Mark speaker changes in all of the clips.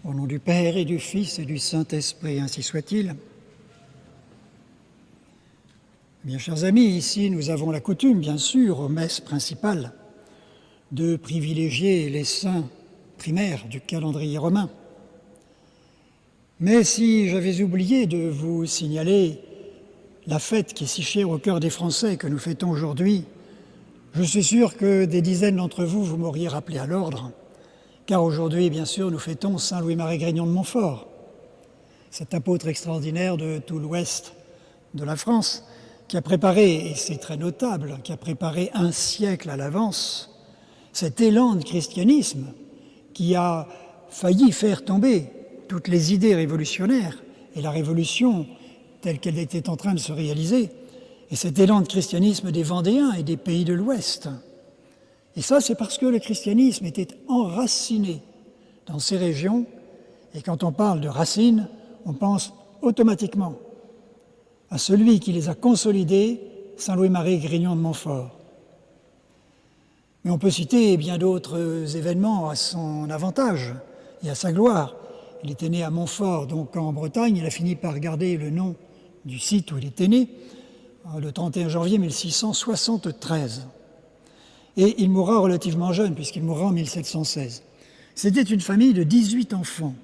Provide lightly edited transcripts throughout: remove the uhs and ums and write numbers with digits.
Speaker 1: Au nom du Père et du Fils et du Saint-Esprit, ainsi soit-il. Bien, chers amis, ici nous avons la coutume, bien sûr, aux messes principales, de privilégier les saints primaires du calendrier romain. Mais si j'avais oublié de vous signaler la fête qui est si chère au cœur des Français que nous fêtons aujourd'hui, je suis sûr que des dizaines d'entre vous, vous m'auriez rappelé à l'ordre, car aujourd'hui, bien sûr, nous fêtons Saint Louis-Marie Grignon de Montfort, cet apôtre extraordinaire de tout l'ouest de la France, qui a préparé, et c'est très notable, qui a préparé un siècle à l'avance cet élan de christianisme qui a failli faire tomber toutes les idées révolutionnaires et la révolution telle qu'elle était en train de se réaliser, et cet élan de christianisme des Vendéens et des pays de l'Ouest. Et ça, c'est parce que le christianisme était enraciné dans ces régions, et quand on parle de racines, on pense automatiquement à celui qui les a consolidés, Saint Louis-Marie Grignon de Montfort. Mais on peut citer bien d'autres événements à son avantage et à sa gloire. Il était né à Montfort, donc en Bretagne. Il a fini par garder le nom du site où il était né, le 31 janvier 1673. Et il mourra relativement jeune, puisqu'il mourra en 1716. C'était une famille de 18 enfants.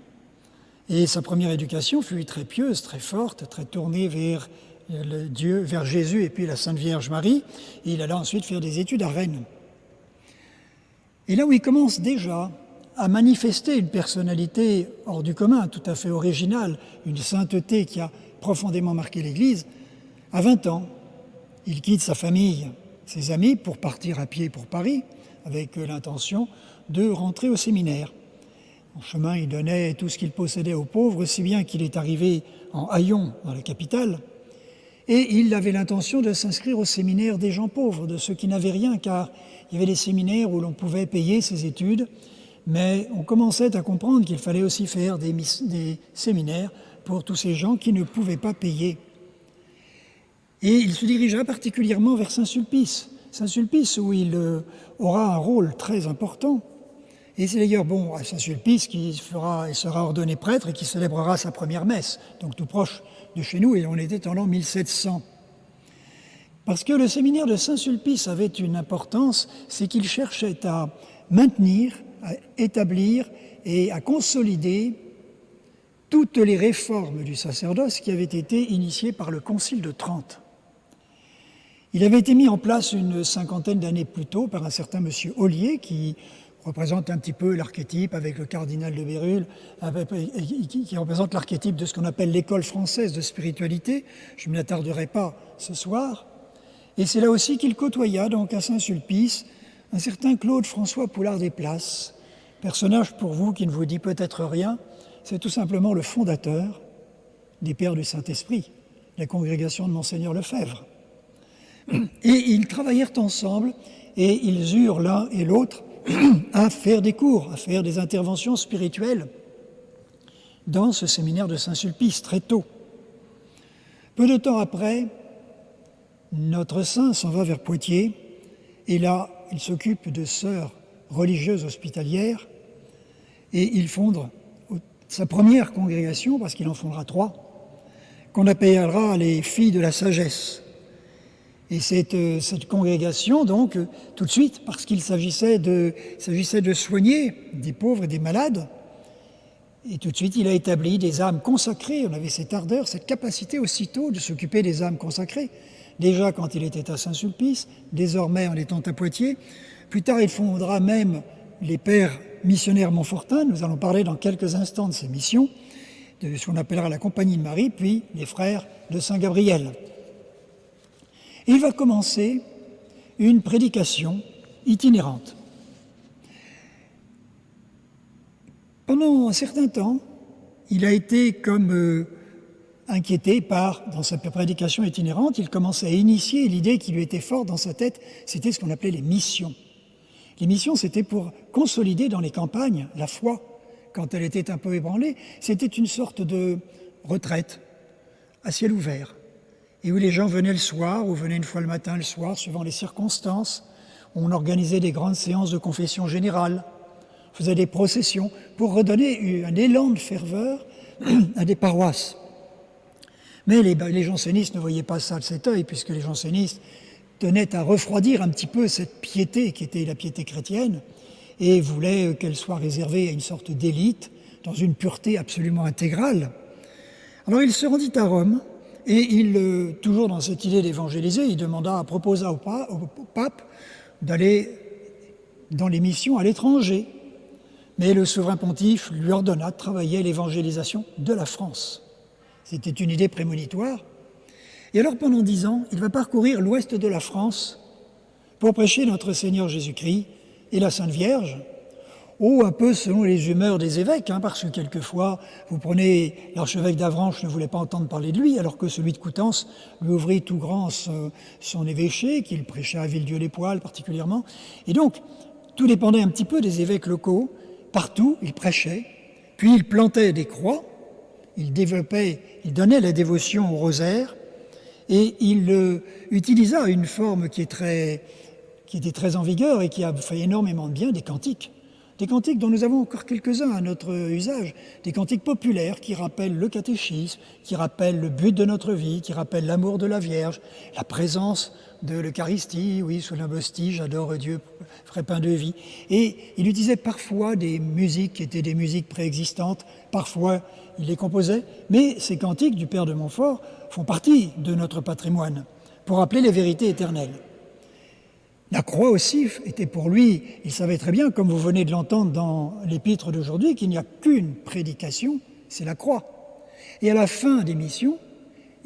Speaker 1: Et sa première éducation fut très pieuse, très forte, très tournée vers Dieu, vers Jésus et puis la Sainte Vierge Marie. Et il alla ensuite faire des études à Rennes. Et là où il commence déjà à manifester une personnalité hors du commun, tout à fait originale, une sainteté qui a profondément marqué l'Église, à 20 ans, il quitte sa famille, ses amis, pour partir à pied pour Paris, avec l'intention de rentrer au séminaire. En chemin, il donnait tout ce qu'il possédait aux pauvres, si bien qu'il est arrivé en Haillons, dans la capitale, et il avait l'intention de s'inscrire au séminaire des gens pauvres, de ceux qui n'avaient rien, car il y avait des séminaires où l'on pouvait payer ses études, mais on commençait à comprendre qu'il fallait aussi faire des séminaires pour tous ces gens qui ne pouvaient pas payer. Et il se dirigea particulièrement vers Saint-Sulpice. Saint-Sulpice où il aura un rôle très important. Et c'est d'ailleurs à Saint-Sulpice qu'il sera ordonné prêtre et qui célébrera sa première messe, donc tout proche de chez nous, et on était en l'an 1700. Parce que le séminaire de Saint-Sulpice avait une importance, c'est qu'il cherchait à maintenir, à établir et à consolider toutes les réformes du sacerdoce qui avaient été initiées par le Concile de Trente. Il avait été mis en place une cinquantaine d'années plus tôt par un certain monsieur Ollier, qui représente un petit peu l'archétype avec le cardinal de Bérulle, qui représente l'archétype de ce qu'on appelle l'école française de spiritualité. Je ne m'y attarderai pas ce soir. Et c'est là aussi qu'il côtoya, donc à Saint-Sulpice, un certain Claude François Poulard des Places, personnage pour vous qui ne vous dit peut-être rien, c'est tout simplement le fondateur des Pères du Saint-Esprit, la congrégation de Monseigneur Lefebvre. Et ils travaillèrent ensemble et ils eurent l'un et l'autre à faire des cours, à faire des interventions spirituelles dans ce séminaire de Saint-Sulpice très tôt. Peu de temps après, notre saint s'en va vers Poitiers et là, il s'occupe de sœurs religieuses hospitalières et il fonde sa première congrégation, parce qu'il en fondera 3, qu'on appellera les Filles de la Sagesse. Et cette congrégation, donc, tout de suite, parce qu'il s'agissait de soigner des pauvres et des malades, et tout de suite, il a établi des âmes consacrées. On avait cette ardeur, cette capacité aussitôt de s'occuper des âmes consacrées. Déjà quand il était à Saint-Sulpice, désormais en étant à Poitiers. Plus tard, il fondera même les Pères missionnaires montfortins. Nous allons parler dans quelques instants de ces missions, de ce qu'on appellera la Compagnie de Marie, puis les Frères de Saint-Gabriel. Et il va commencer une prédication itinérante. Pendant un certain temps, il a été comme inquiété dans sa prédication itinérante, il commençait à initier l'idée qui lui était forte dans sa tête, c'était ce qu'on appelait les missions. Les missions, c'était pour consolider dans les campagnes la foi. Quand elle était un peu ébranlée, c'était une sorte de retraite à ciel ouvert, et où les gens venaient le soir, ou venaient une fois le matin, le soir, suivant les circonstances. On organisait des grandes séances de confession générale. On faisait des processions pour redonner un élan de ferveur à des paroisses. Mais les jansénistes ne voyaient pas ça de cet œil, puisque les jansénistes tenaient à refroidir un petit peu cette piété qui était la piété chrétienne, et voulaient qu'elle soit réservée à une sorte d'élite, dans une pureté absolument intégrale. Alors il se rendit à Rome, et il, toujours dans cette idée d'évangéliser, il proposa au pape d'aller dans les missions à l'étranger. Mais le souverain pontife lui ordonna de travailler à l'évangélisation de la France. C'était une idée prémonitoire. Et alors pendant 10 ans, il va parcourir l'ouest de la France pour prêcher notre Seigneur Jésus-Christ et la Sainte Vierge, ou un peu selon les humeurs des évêques, parce que quelquefois, vous prenez l'archevêque d'Avranches ne voulait pas entendre parler de lui, alors que celui de Coutances lui ouvrit tout grand son évêché, qu'il prêchait à Villedieu-les-Poêles particulièrement. Et donc, tout dépendait un petit peu des évêques locaux. Partout, il prêchait, puis il plantait des croix, il donnait la dévotion au rosaire, et il utilisa une forme qui était très en vigueur et qui a fait énormément de bien, des cantiques. Des cantiques dont nous avons encore quelques-uns à notre usage, des cantiques populaires qui rappellent le catéchisme, qui rappellent le but de notre vie, qui rappellent l'amour de la Vierge, la présence de l'Eucharistie, oui, sous l'hostie, j'adore Dieu, vrai pain de vie. Et il utilisait parfois des musiques qui étaient des musiques préexistantes, parfois il les composait, mais ces cantiques du Père de Montfort font partie de notre patrimoine pour rappeler les vérités éternelles. La croix aussi était pour lui, il savait très bien, comme vous venez de l'entendre dans l'épître d'aujourd'hui, qu'il n'y a qu'une prédication, c'est la croix. Et à la fin des missions,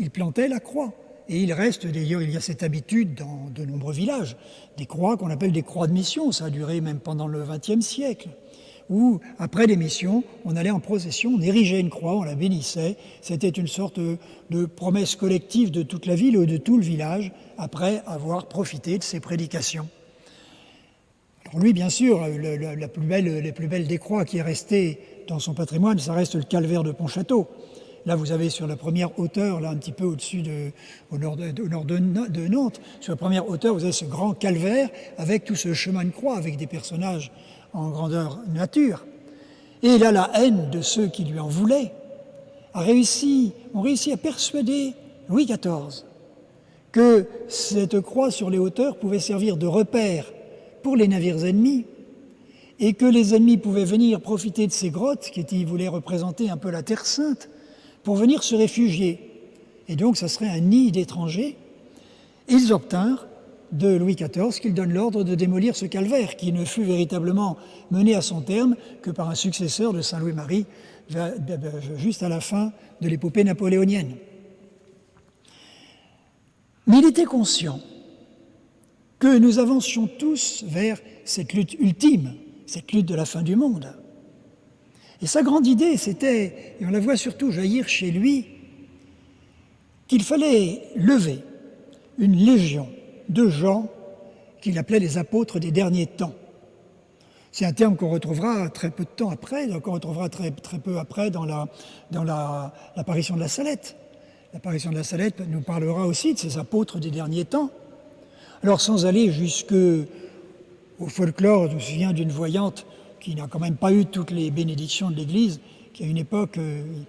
Speaker 1: il plantait la croix. Et il reste, d'ailleurs, il y a cette habitude dans de nombreux villages, des croix qu'on appelle des croix de mission, ça a duré même pendant le XXe siècle, où, après les missions, on allait en procession, on érigeait une croix, on la bénissait, c'était une sorte de promesse collective de toute la ville ou de tout le village, après avoir profité de ses prédications. Pour lui, bien sûr, la plus belle des croix qui est restée dans son patrimoine, ça reste le calvaire de Pontchâteau. Là, vous avez sur la première hauteur, là un petit peu au-dessus, au nord de Nantes, sur la première hauteur, vous avez ce grand calvaire avec tout ce chemin de croix, avec des personnages en grandeur nature. Et là, la haine de ceux qui lui en voulaient ont réussi à persuader Louis XIV que cette croix sur les hauteurs pouvait servir de repère pour les navires ennemis et que les ennemis pouvaient venir profiter de ces grottes, qui voulaient représenter un peu la Terre Sainte, pour venir se réfugier. Et donc, ça serait un nid d'étrangers. Ils obtinrent de Louis XIV qu'il donne l'ordre de démolir ce calvaire, qui ne fut véritablement mené à son terme que par un successeur de Saint Louis-Marie, juste à la fin de l'épopée napoléonienne. Mais il était conscient que nous avancions tous vers cette lutte ultime, cette lutte de la fin du monde. Et sa grande idée, c'était, et on la voit surtout jaillir chez lui, qu'il fallait lever une légion de gens qu'il appelait les apôtres des derniers temps. C'est un terme qu'on retrouvera très peu de temps après, qu'on retrouvera très peu après dans l'apparition de la Salette. L'apparition de la Salette nous parlera aussi de ces apôtres des derniers temps. Alors sans aller jusqu'au folklore, je me souviens d'une voyante qui n'a quand même pas eu toutes les bénédictions de l'Église, qui à une époque,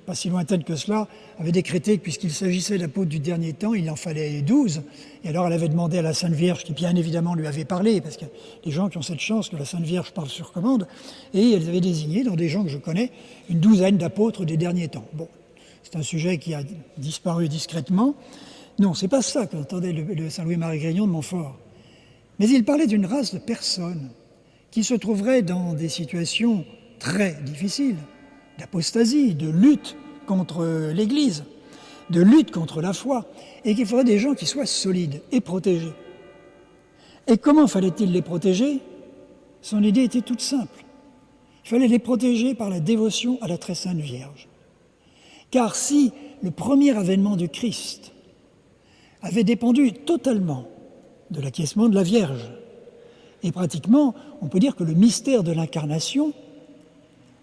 Speaker 1: pas si lointaine que cela, avait décrété que puisqu'il s'agissait d'apôtres du dernier temps, il en fallait 12. Et alors elle avait demandé à la Sainte Vierge, qui bien évidemment lui avait parlé, parce que les gens qui ont cette chance que la Sainte Vierge parle sur commande, et elle avait désigné, dans des gens que je connais, une douzaine d'apôtres des derniers temps. Bon, c'est un sujet qui a disparu discrètement. Non, c'est pas ça qu'entendait le Saint-Louis-Marie Grignon de Montfort. Mais il parlait d'une race de personnes qui se trouveraient dans des situations très difficiles, d'apostasie, de lutte contre l'Église, de lutte contre la foi, et qu'il faudrait des gens qui soient solides et protégés. Et comment fallait-il les protéger? Son idée était toute simple. Il fallait les protéger par la dévotion à la très sainte Vierge. Car si le premier avènement du Christ avait dépendu totalement de l'acquiescement de la Vierge, et pratiquement, on peut dire que le mystère de l'incarnation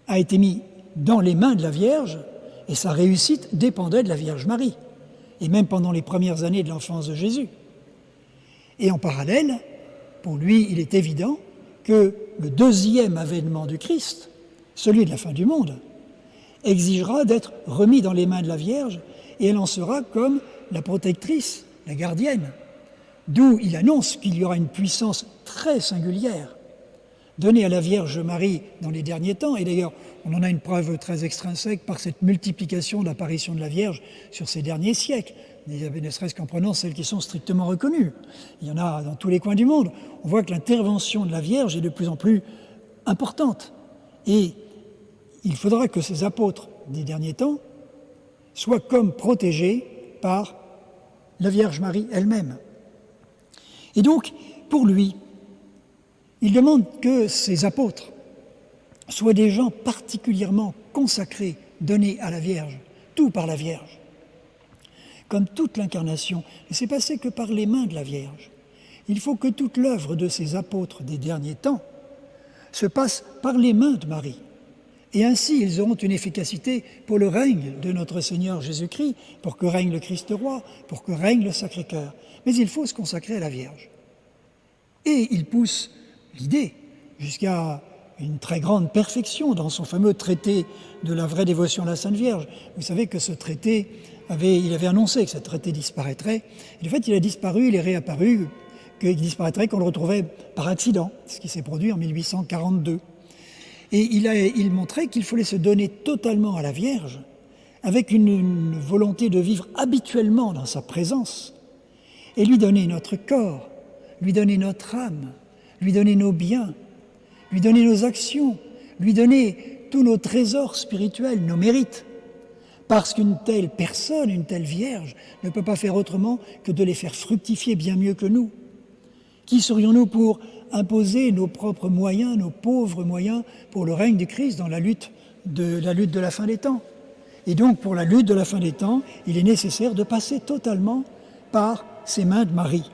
Speaker 1: a été mis dans les mains de la Vierge, et sa réussite dépendait de la Vierge Marie, et même pendant les premières années de l'enfance de Jésus. Et en parallèle, pour lui, il est évident que le deuxième avènement du Christ, celui de la fin du monde, exigera d'être remis dans les mains de la Vierge, et elle en sera comme la protectrice, la gardienne. D'où il annonce qu'il y aura une puissance très singulière donnée à la Vierge Marie dans les derniers temps. Et d'ailleurs, on en a une preuve très extrinsèque par cette multiplication d'apparitions de la Vierge sur ces derniers siècles, ne serait-ce qu'en prenant celles qui sont strictement reconnues. Il y en a dans tous les coins du monde. On voit que l'intervention de la Vierge est de plus en plus importante. Et il faudra que ces apôtres des derniers temps soient comme protégés par la Vierge Marie elle-même. Et donc, pour lui, il demande que ces apôtres soient des gens particulièrement consacrés, donnés à la Vierge, tout par la Vierge. Comme toute l'incarnation ne s'est passée que par les mains de la Vierge, il faut que toute l'œuvre de ces apôtres des derniers temps se passe par les mains de Marie. Et ainsi, ils auront une efficacité pour le règne de notre Seigneur Jésus-Christ, pour que règne le Christ roi, pour que règne le Sacré-Cœur. Mais il faut se consacrer à la Vierge. Et il pousse l'idée jusqu'à une très grande perfection dans son fameux traité de la vraie dévotion à la Sainte Vierge. Vous savez que ce traité, il avait annoncé que ce traité disparaîtrait. Et de fait, il a disparu, il est réapparu, qu'il disparaîtrait, qu'on le retrouvait par accident, ce qui s'est produit en 1842. Et il montrait qu'il fallait se donner totalement à la Vierge, avec une volonté de vivre habituellement dans sa présence, et lui donner notre corps, lui donner notre âme, lui donner nos biens, lui donner nos actions, lui donner tous nos trésors spirituels, nos mérites. Parce qu'une telle personne, une telle Vierge, ne peut pas faire autrement que de les faire fructifier bien mieux que nous. Qui serions-nous pour imposer nos propres moyens, nos pauvres moyens, pour le règne du Christ dans la lutte de la fin des temps? Et donc, pour la lutte de la fin des temps, il est nécessaire de passer totalement par ces mains de Marie.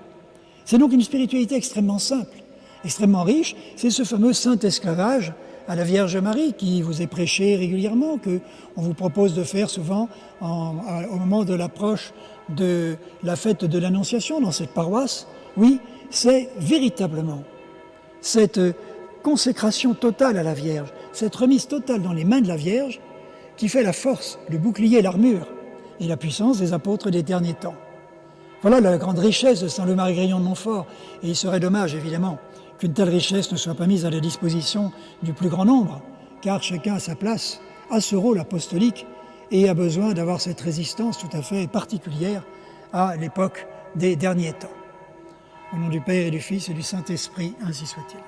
Speaker 1: C'est donc une spiritualité extrêmement simple, extrêmement riche. C'est ce fameux saint esclavage à la Vierge Marie qui vous est prêché régulièrement, qu'on vous propose de faire souvent au moment de l'approche de la fête de l'Annonciation dans cette paroisse. Oui, c'est véritablement cette consécration totale à la Vierge, cette remise totale dans les mains de la Vierge qui fait la force, le bouclier, l'armure et la puissance des apôtres des derniers temps. Voilà la grande richesse de saint Louis-Marie-Grignon de Montfort. Et il serait dommage, évidemment, qu'une telle richesse ne soit pas mise à la disposition du plus grand nombre, car chacun a sa place, a ce rôle apostolique et a besoin d'avoir cette résistance tout à fait particulière à l'époque des derniers temps. Au nom du Père et du Fils et du Saint-Esprit, ainsi soit-il.